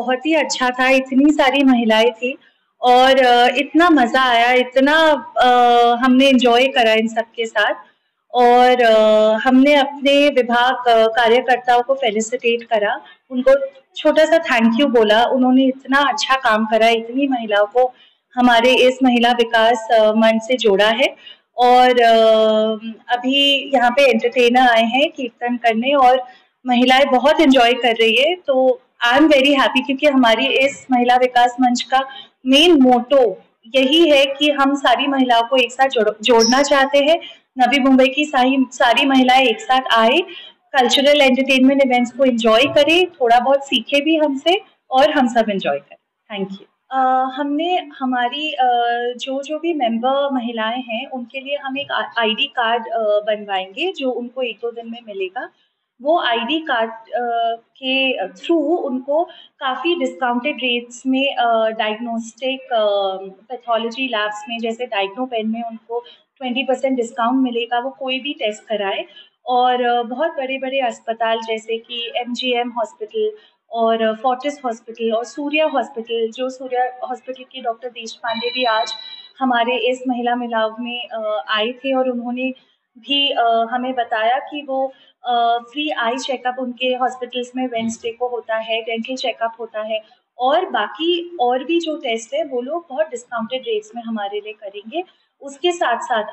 बहुत ही अच्छा था, इतनी सारी महिलाएं थी और इतना मजा आया, इतना हमने एंजॉय करा इन सब के साथ। और हमने अपने विभाग कार्यकर्ताओं को फेलिसिटेट करा, उनको छोटा सा थैंक यू बोला। उन्होंने इतना अच्छा काम करा, इतनी महिलाओं को हमारे इस महिला विकास मंच से जोड़ा है। और अभी यहाँ पे एंटरटेनर आए हैं कीर्तन करने और महिलाएं बहुत एंजॉय कर रही है। तो आई एम वेरी हैप्पी, क्योंकि हमारी इस महिला विकास मंच का मेन मोटो यही है कि हम सारी महिलाओं को एक साथ जोड़ना चाहते हैं। नवी मुंबई की सारी महिलाएं एक साथ आए, कल्चरल एंटरटेनमेंट इवेंट्स को एंजॉय करें, थोड़ा बहुत सीखे भी हमसे और हम सब एंजॉय करें। Thank you. हमने हमारी जो जो भी मेंबर महिलाएं हैं उनके लिए हम एक आईडी कार्ड बनवाएंगे जो उनको 1-2 दिन में मिलेगा। वो आईडी कार्ड के थ्रू उनको काफ़ी डिस्काउंटेड रेट्स में डायग्नोस्टिक पैथोलॉजी लैब्स में, जैसे डायग्नोपेन में उनको 20% डिस्काउंट मिलेगा, वो कोई भी टेस्ट कराए। और बहुत बड़े बड़े अस्पताल जैसे कि MGM हॉस्पिटल और फोर्टिस हॉस्पिटल और सूर्या हॉस्पिटल, जो सूर्या हॉस्पिटल की डॉक्टर देशपांडे भी आज हमारे इस महिला मिलाव में आए थे और उन्होंने भी हमें बताया कि वो फ्री आई चेकअप उनके हॉस्पिटल्स में वेडनेसडे को होता है, डेंटल चेकअप होता है और बाकी और भी जो टेस्ट है वो लोग बहुत डिस्काउंटेड रेट्स में हमारे लिए करेंगे। उसके साथ साथ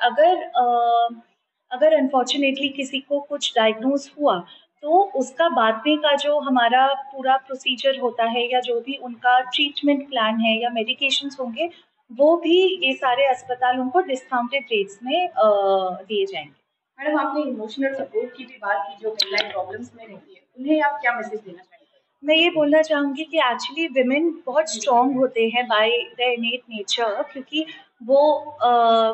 अगर अनफॉर्चुनेटली किसी को कुछ डायग्नोज हुआ तो उसका बाद में का जो हमारा पूरा प्रोसीजर होता है या जो भी उनका ट्रीटमेंट प्लान है या मेडिकेशंस होंगे, वो भी ये सारे अस्पताल उनको डिस्काउंटेड रेट्स में दिए जाएंगे। मैडम, आपने इमोशनल सपोर्ट की भी बात की, जो महिलाएं प्रॉब्लम्स में रहती है, उन्हें आप क्या मैसेज देना चाहेंगे? मैं ये बोलना चाहूँगी कि एक्चुअली विमेन बहुत स्ट्रॉन्ग होते हैं बाय देयर इनेट नेचर, क्योंकि वो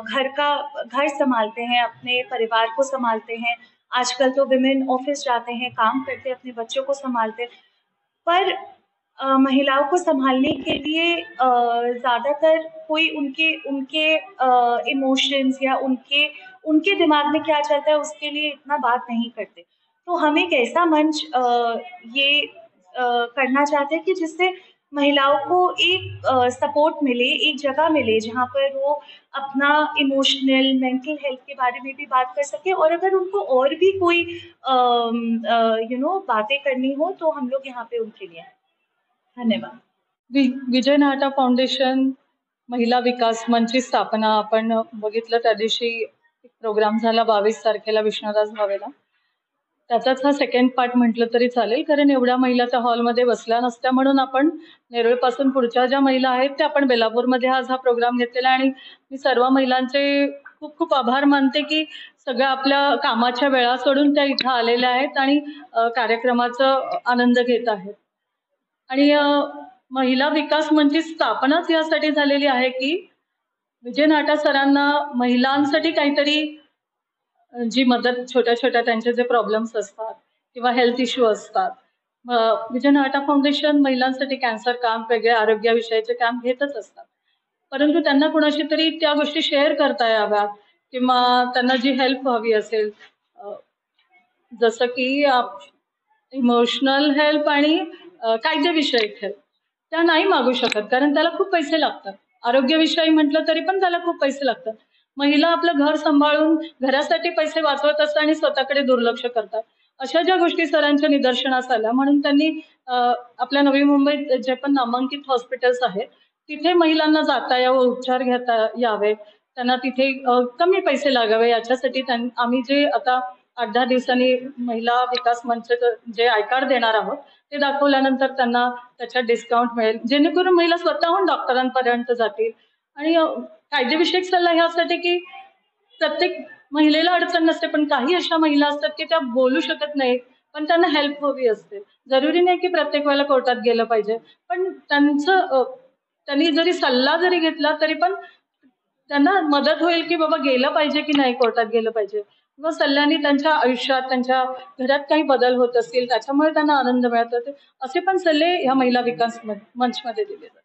घर संभालते हैं, अपने परिवार को संभालते हैं। आजकल तो विमेन ऑफिस जाते हैं, काम करते हैं, अपने बच्चों को संभालते हैं। पर महिलाओं को संभालने के लिए ज़्यादातर कोई उनके उनके इमोशंस या उनके दिमाग में क्या चलता है उसके लिए इतना बात नहीं करते। तो हम एक ऐसा मंच ये करना चाहते हैं कि जिससे महिलाओं को एक सपोर्ट मिले, एक जगह मिले जहाँ पर वो अपना इमोशनल मेंटल हेल्थ के बारे में भी बात कर सके और अगर उनको और भी कोई बातें करनी हो तो हम लोग यहाँ पे उनके लिए हैं। धन्यवाद। विजय नाहटा फाउंडेशन महिला विकास मंचची स्थापना आपण बघितलं, त्या दिवशी एक प्रोग्राम झाला 22 तारखेला विष्णुदास भावेला. त्याचाच हा सेकंड पार्ट म्हटलं तरी चालेल, कारण एवढ्या महिला त्या हॉलमध्ये बसल्या नसत्या, म्हणून आपण नेरळपासून पुढच्या ज्या महिला आहेत त्या आपण बेलापूरमध्ये आज हा प्रोग्राम घेतलेला. आणि मी सर्व महिलांचे खूप खूप आभार मानते की सगळ्या आपल्या कामाच्या वेळा सोडून त्या इथं आलेल्या आहेत आणि कार्यक्रमाचा आनंद घेत आहेत. आणि महिला विकास मंचची स्थापनाच यासाठी झालेली आहे की विजय नाहटा सरांना महिलांसाठी काहीतरी जी मदत, छोट्या छोट्या त्यांचे जे प्रॉब्लेम्स असतात किंवा हेल्थ इश्यू असतात, विजय नाहटा फाउंडेशन महिलांसाठी कॅन्सर कॅम्प, वेगळे आरोग्याविषयीचे कॅम्प घेतच असतात. परंतु त्यांना कुणाशी तरी त्या गोष्टी शेअर करता याव्यात किंवा त्यांना जी हेल्प हवी असेल, जसं की इमोशनल हेल्प आणि कायदेविषयक हेल्प, त्या नाही मागू शकत कारण त्याला खूप पैसे लागतात. आरोग्यविषयी म्हटलं तरी पण त्याला खूप पैसे लागतात. महिला आपलं घर सांभाळून घरासाठी पैसे वाचवत असतात आणि स्वतःकडे दुर्लक्ष करतात. अशा ज्या गोष्टी सरांच्या निदर्शनास आल्या, म्हणून त्यांनी आपल्या नवी मुंबईत जे पण नामांकित हॉस्पिटल्स आहेत तिथे महिलांना जाता यावं, उपचार घेता यावे, त्यांना तिथे कमी पैसे लागावे, याच्यासाठी आम्ही जे आता 8-10 दिवसांनी महिला विकास मंच जे आय कार्ड देणार आहोत ते दाखवल्यानंतर त्यांना त्याच्यात डिस्काउंट मिळेल, जेणेकरून महिला स्वतःहून डॉक्टरांपर्यंत जातील. आणि कायदेविषयक सल्ला ह्यासाठी की प्रत्येक महिलेला अडचण नसते, पण काही अशा महिला असतात की त्या बोलू शकत नाही, पण त्यांना हेल्प हवी असते. जरुरी नाही की प्रत्येक वेळेला कोर्टात गेलं पाहिजे, पण त्यांनी जरी सल्ला जरी घेतला तरी पण त्यांना मदत होईल की बाबा गेलं पाहिजे की नाही कोर्टात गेलं पाहिजे, किंवा सल्ल्याने त्यांच्या आयुष्यात, त्यांच्या घरात काही बदल होत असतील त्याच्यामुळे त्यांना आनंद मिळत. असे पण सल्ले ह्या महिला विकास मंचमध्ये दिले जातात.